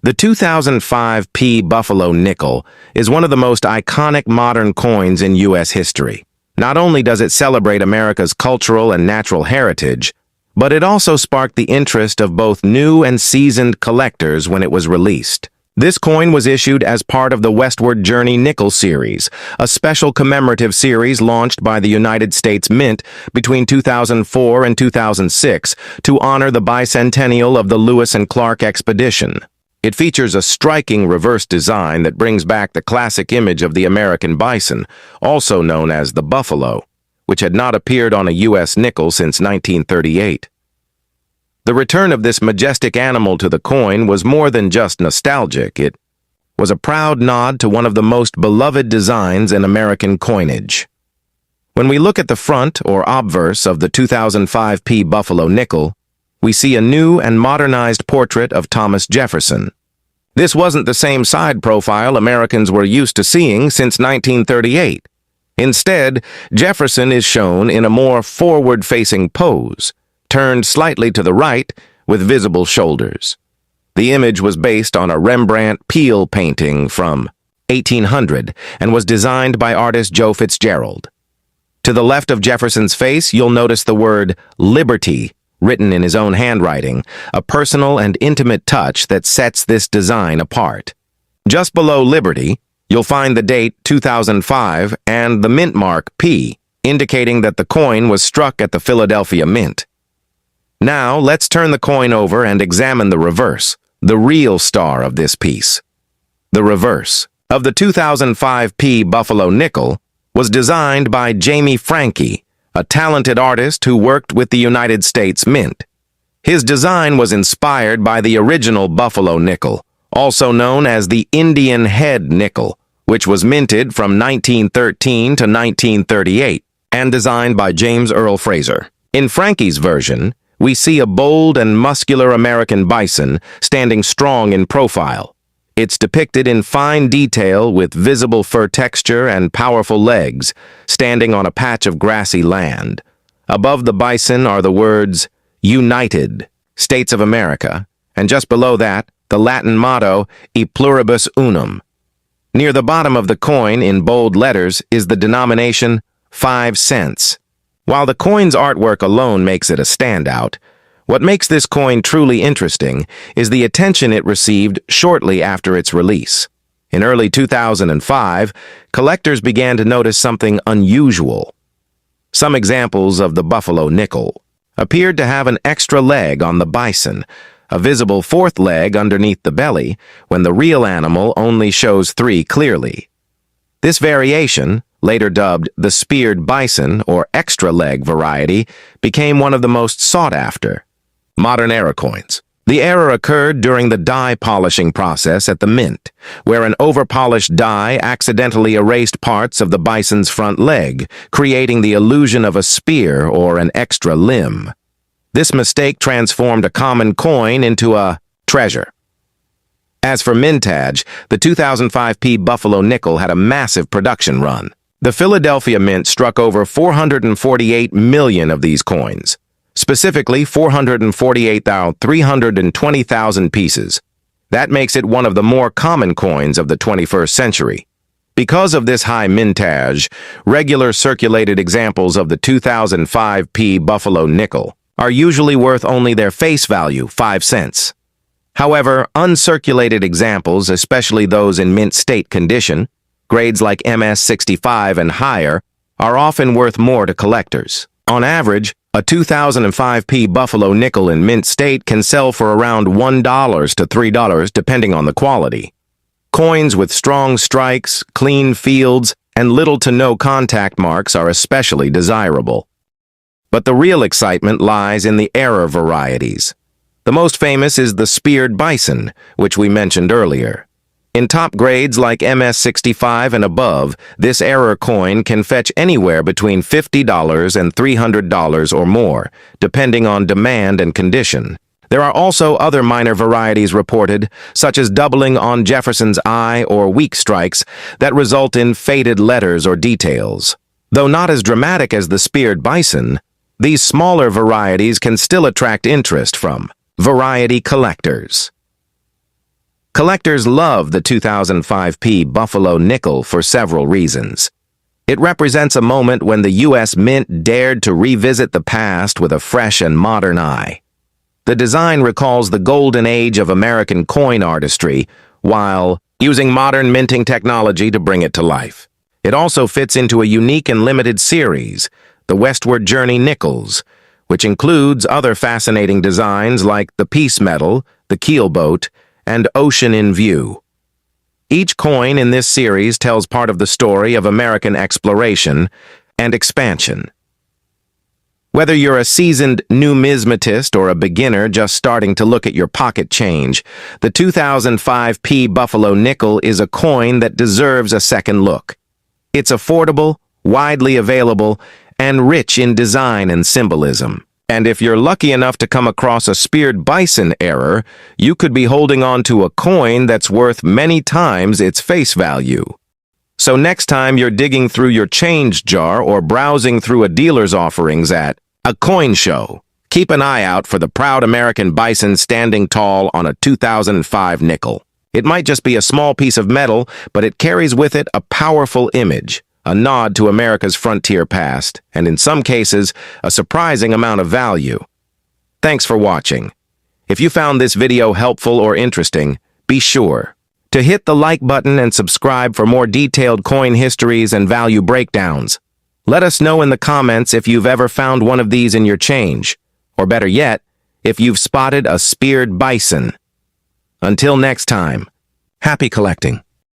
The 2005 P Buffalo nickel is one of the most iconic modern coins in U.S. history. Not only does it celebrate America's cultural and natural heritage, but it also sparked the interest of both new and seasoned collectors when it was released. This coin was issued as part of the Westward Journey Nickel Series, a special commemorative series launched by the United States Mint between 2004 and 2006 to honor the bicentennial of the Lewis and Clark expedition. It features a striking reverse design that brings back the classic image of the American bison, also known as the buffalo, which had not appeared on a U.S. nickel since 1938. The return of this majestic animal to the coin was more than just nostalgic. It was a proud nod to one of the most beloved designs in American coinage. When we look at the front or obverse of the 2005 P Buffalo nickel, we see a new and modernized portrait of Thomas Jefferson. This wasn't the same side profile Americans were used to seeing since 1938. Instead, Jefferson is shown in a more forward-facing pose, turned slightly to the right with visible shoulders. The image was based on a Rembrandt Peale painting from 1800 and was designed by artist Joe Fitzgerald. To the left of Jefferson's face, you'll notice the word Liberty written in his own handwriting, a personal and intimate touch that sets this design apart. Just below Liberty, you'll find the date 2005 and the mint mark P, indicating that the coin was struck at the Philadelphia Mint. Now, let's turn the coin over and examine the reverse, the real star of this piece. The reverse of the 2005 P Buffalo nickel was designed by Jamie Franke, a talented artist who worked with the United States Mint. His design was inspired by the original Buffalo nickel, also known as the Indian Head nickel, which was minted from 1913 to 1938 and designed by James Earl Fraser. In Franke's version, we see a bold and muscular American bison standing strong in profile. It's depicted in fine detail with visible fur texture and powerful legs, standing on a patch of grassy land. Above the bison are the words, United, States of America, and just below that, the Latin motto, E pluribus unum. Near the bottom of the coin, in bold letters, is the denomination 5 cents. While the coin's artwork alone makes it a standout, what makes this coin truly interesting is the attention it received shortly after its release. In early 2005, collectors began to notice something unusual. Some examples of the Buffalo nickel appeared to have an extra leg on the bison, a visible fourth leg underneath the belly, when the real animal only shows 3 clearly. This variation, later dubbed the speared bison or extra leg variety, became one of the most sought after. Modern era coins. The era occurred during the die polishing process at the Mint, where an overpolished die accidentally erased parts of the bison's front leg, creating the illusion of a spear or an extra limb. This mistake transformed a common coin into a treasure. As for mintage, the 2005 P Buffalo nickel had a massive production run. The Philadelphia Mint struck over 448 million of these coins, specifically 448,320,000 pieces. That makes it one of the more common coins of the 21st century. Because of this high mintage, regular circulated examples of the 2005 P Buffalo nickel are usually worth only their face value, 5 cents. However, uncirculated examples, especially those in mint state condition, grades like MS65 and higher, are often worth more to collectors. On average, a 2005 P Buffalo nickel in mint state can sell for around $1 to $3 depending on the quality. Coins with strong strikes, clean fields, and little to no contact marks are especially desirable. But the real excitement lies in the era varieties. The most famous is the speared bison, which we mentioned earlier. In top grades like MS65 and above, this era coin can fetch anywhere between $50 and $300 or more, depending on demand and condition. There are also other minor varieties reported, such as doubling on Jefferson's eye or weak strikes, that result in faded letters or details. Though not as dramatic as the speared bison, these smaller varieties can still attract interest from variety collectors. Collectors love the 2005p Buffalo nickel for several reasons. It represents a moment when the U.S. Mint dared to revisit the past with a fresh and modern eye. The design recalls the golden age of American coin artistry, while using modern minting technology to bring it to life. It also fits into a unique and limited series, the Westward Journey Nickels, which includes other fascinating designs like the Peace Medal, the Keelboat, and Ocean in View. Each coin in this series tells part of the story of American exploration and expansion. Whether you're a seasoned numismatist or a beginner just starting to look at your pocket change, the 2005p Buffalo nickel is a coin that deserves a second look. It's affordable, widely available, and rich in design and symbolism. And if you're lucky enough to come across a speared bison error, you could be holding on to a coin that's worth many times its face value. So next time you're digging through your change jar or browsing through a dealer's offerings at a coin show, keep an eye out for the proud American bison standing tall on a 2005 nickel. It might just be a small piece of metal, but it carries with it a powerful image, a nod to America's frontier past, and in some cases, a surprising amount of value. Thanks for watching. If you found this video helpful or interesting, be sure to hit the like button and subscribe for more detailed coin histories and value breakdowns. Let us know in the comments if you've ever found one of these in your change, or better yet, if you've spotted a speared bison. Until next time, happy collecting.